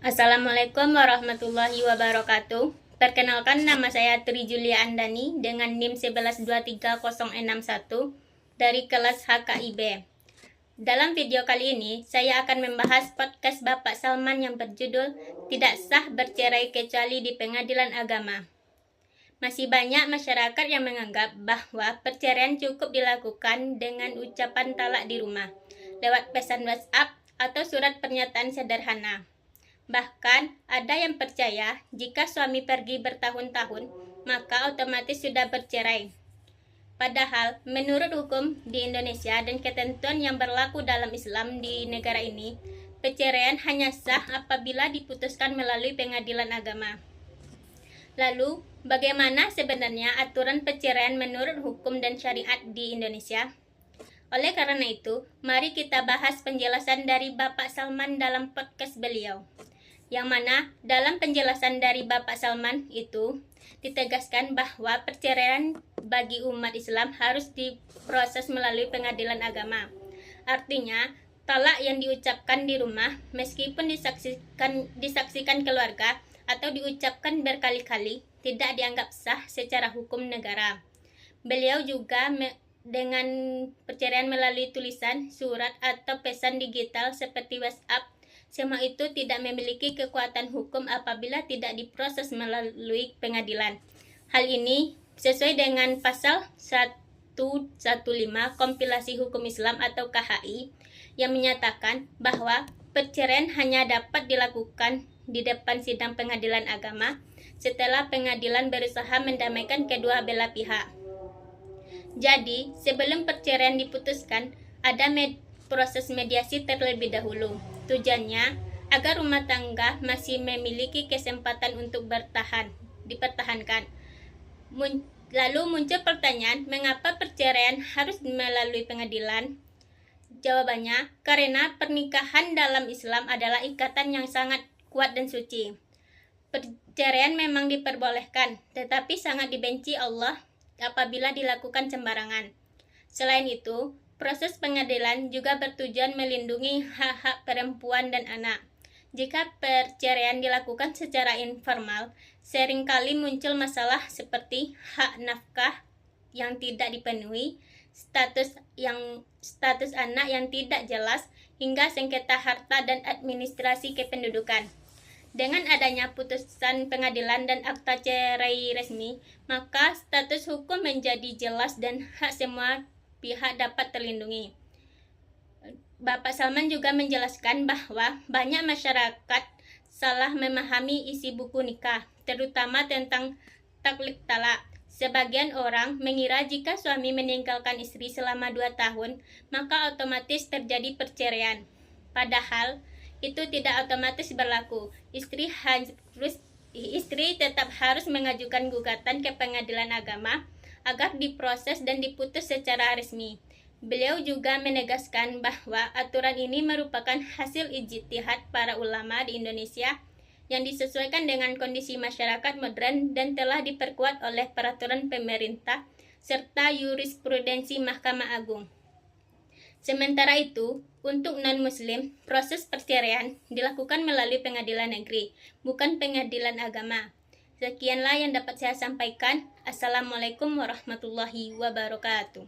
Assalamualaikum warahmatullahi wabarakatuh. Perkenalkan, nama saya Tri Julia Andani dengan NIM 1123061 dari kelas HKIB. Dalam video kali ini, saya akan membahas podcast Bapak Salman yang berjudul "Tidak sah bercerai kecuali di pengadilan agama". Masih banyak masyarakat yang menganggap bahwa perceraian cukup dilakukan dengan ucapan talak di rumah, lewat pesan WhatsApp atau surat pernyataan sederhana. Bahkan ada yang percaya jika suami pergi bertahun-tahun, maka otomatis sudah bercerai. Padahal menurut hukum di Indonesia dan ketentuan yang berlaku dalam Islam di negara ini, perceraian hanya sah apabila diputuskan melalui pengadilan agama. Lalu, bagaimana sebenarnya aturan perceraian menurut hukum dan syariat di Indonesia? Oleh karena itu, mari kita bahas penjelasan dari Bapak Salman dalam podcast beliau. Yang mana dalam penjelasan dari Bapak Salman itu ditegaskan bahwa perceraian bagi umat Islam harus diproses melalui pengadilan agama. Artinya, talak yang diucapkan di rumah meskipun disaksikan keluarga atau diucapkan berkali-kali tidak dianggap sah secara hukum negara. Beliau juga dengan perceraian melalui tulisan, surat atau pesan digital seperti WhatsApp, semua itu tidak memiliki kekuatan hukum apabila tidak diproses melalui pengadilan. Hal ini sesuai dengan pasal 115 Kompilasi Hukum Islam atau KHI yang menyatakan bahwa perceraian hanya dapat dilakukan di depan sidang pengadilan agama setelah pengadilan berusaha mendamaikan kedua belah pihak. Jadi, sebelum perceraian diputuskan, ada proses mediasi terlebih dahulu. Tujuannya agar rumah tangga masih memiliki kesempatan untuk dipertahankan. Lalu muncul pertanyaan, mengapa perceraian harus melalui pengadilan? Jawabannya, karena pernikahan dalam Islam adalah ikatan yang sangat kuat dan suci. Perceraian memang diperbolehkan, tetapi sangat dibenci Allah apabila dilakukan sembarangan. Selain itu, proses pengadilan juga bertujuan melindungi hak-hak perempuan dan anak. Jika perceraian dilakukan secara informal, seringkali muncul masalah seperti hak nafkah yang tidak dipenuhi, status anak yang tidak jelas, hingga sengketa harta dan administrasi kependudukan. Dengan adanya putusan pengadilan dan akta cerai resmi, maka status hukum menjadi jelas dan hak semua pihak dapat terlindungi. Bapak Salman juga menjelaskan bahwa banyak masyarakat salah memahami isi buku nikah, terutama tentang taklid talak. Sebagian orang mengira jika suami meninggalkan istri selama 2 tahun, maka otomatis terjadi perceraian. Padahal itu tidak otomatis berlaku. Istri tetap harus mengajukan gugatan ke pengadilan agama agar diproses dan diputus secara resmi. Beliau juga menegaskan bahwa aturan ini merupakan hasil ijtihad para ulama di Indonesia yang disesuaikan dengan kondisi masyarakat modern dan telah diperkuat oleh peraturan pemerintah serta jurisprudensi Mahkamah Agung. Sementara itu, untuk non-muslim, proses perceraian dilakukan melalui pengadilan negeri, bukan pengadilan agama. Sekianlah yang dapat saya sampaikan. Assalamualaikum warahmatullahi wabarakatuh.